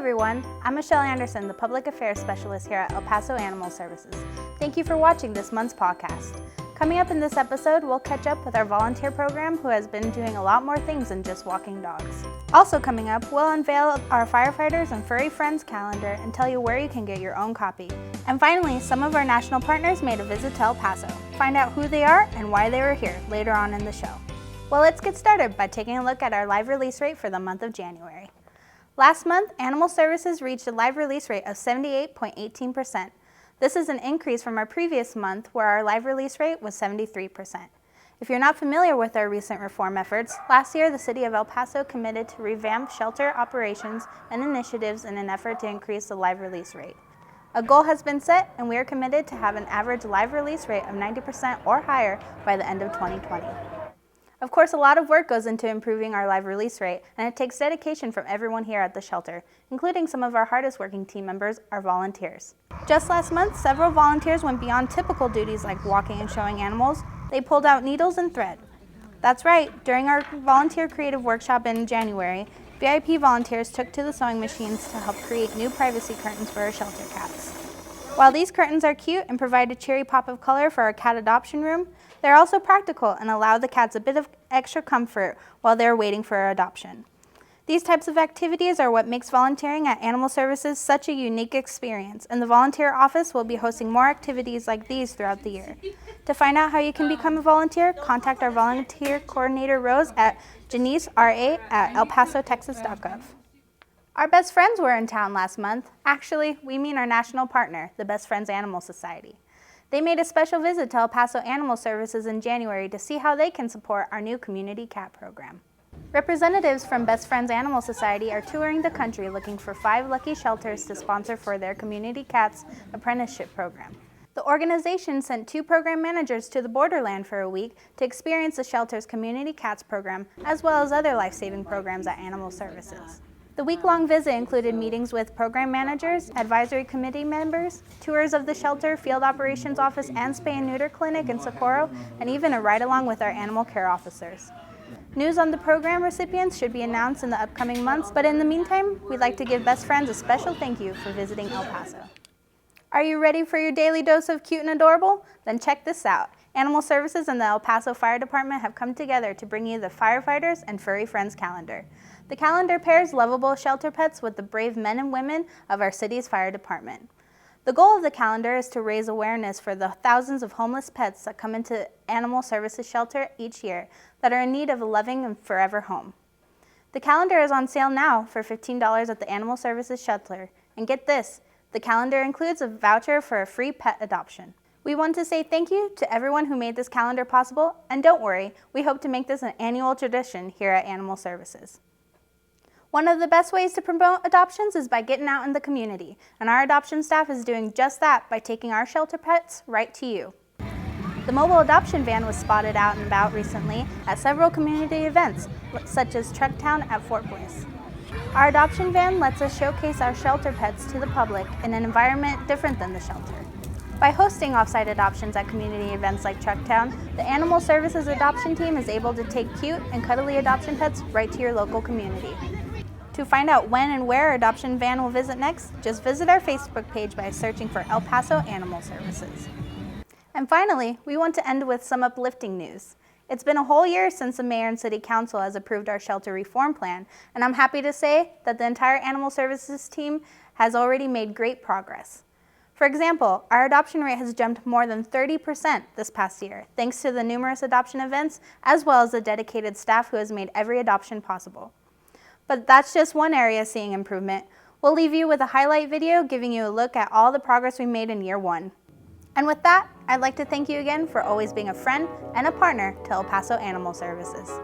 everyone, I'm Michelle Anderson, the Public Affairs Specialist here at El Paso Animal Services. Thank you for watching this month's Pawcast. Coming up in this episode, we'll catch up with our volunteer program who has been doing a lot more things than just walking dogs. Also coming up, we'll unveil our Firefighters and Furry Friends calendar and tell you where you can get your own copy. And finally, some of our national partners made a visit to El Paso. Find out who they are and why they were here later on in the show. Well, let's get started by taking a look at our live release rate for the month of January. Last month, Animal Services reached a live release rate of 78.18%. This is an increase from our previous month where our live release rate was 73%. If you're not familiar with our recent reform efforts, last year the City of El Paso committed to revamp shelter operations and initiatives in an effort to increase the live release rate. A goal has been set and we are committed to have an average live release rate of 90% or higher by the end of 2020. Of course, a lot of work goes into improving our live release rate, and it takes dedication from everyone here at the shelter, including some of our hardest working team members, our volunteers. Just last month, several volunteers went beyond typical duties like walking and showing animals. They pulled out needles and thread. That's right, during our volunteer creative workshop in January, VIP volunteers took to the sewing machines to help create new privacy curtains for our shelter cats. While these curtains are cute and provide a cheery pop of color for our cat adoption room, they're also practical and allow the cats a bit of extra comfort while they're waiting for adoption. These types of activities are what makes volunteering at Animal Services such a unique experience, and the volunteer office will be hosting more activities like these throughout the year. To find out how you can become a volunteer, contact our volunteer coordinator Rose at JaniceRA@elpasotexas.gov. Our best friends were in town last month. Actually, we mean our national partner, the Best Friends Animal Society. They made a special visit to El Paso Animal Services in January to see how they can support our new community cat program. Representatives from Best Friends Animal Society are touring the country looking for 5 lucky shelters to sponsor for their community cats apprenticeship program. The organization sent 2 program managers to the borderland for a week to experience the shelter's community cats program as well as other life-saving programs at Animal Services. The week-long visit included meetings with program managers, advisory committee members, tours of the shelter, field operations office, and spay and neuter clinic in Socorro, and even a ride-along with our animal care officers. News on the program recipients should be announced in the upcoming months, but in the meantime, we'd like to give Best Friends a special thank you for visiting El Paso. Are you ready for your daily dose of cute and adorable? Then check this out. Animal Services and the El Paso Fire Department have come together to bring you the Firefighters and Furry Friends calendar. The calendar pairs lovable shelter pets with the brave men and women of our city's fire department. The goal of the calendar is to raise awareness for the thousands of homeless pets that come into Animal Services shelter each year that are in need of a loving and forever home. The calendar is on sale now for $15 at the Animal Services shelter. And get this, the calendar includes a voucher for a free pet adoption. We want to say thank you to everyone who made this calendar possible, and don't worry, we hope to make this an annual tradition here at Animal Services. One of the best ways to promote adoptions is by getting out in the community, and our adoption staff is doing just that by taking our shelter pets right to you. The mobile adoption van was spotted out and about recently at several community events, such as Trucktown at Fort Bliss. Our adoption van lets us showcase our shelter pets to the public in an environment different than the shelter. By hosting offsite adoptions at community events like Trucktown, the Animal Services adoption team is able to take cute and cuddly adoption pets right to your local community. To find out when and where our adoption van will visit next, just visit our Facebook page by searching for El Paso Animal Services. And finally, we want to end with some uplifting news. It's been a whole year since the Mayor and City Council has approved our shelter reform plan, and I'm happy to say that the entire Animal Services team has already made great progress. For example, our adoption rate has jumped more than 30% this past year, thanks to the numerous adoption events, as well as the dedicated staff who has made every adoption possible. But that's just one area seeing improvement. We'll leave you with a highlight video giving you a look at all the progress we made in year 1. And with that, I'd like to thank you again for always being a friend and a partner to El Paso Animal Services.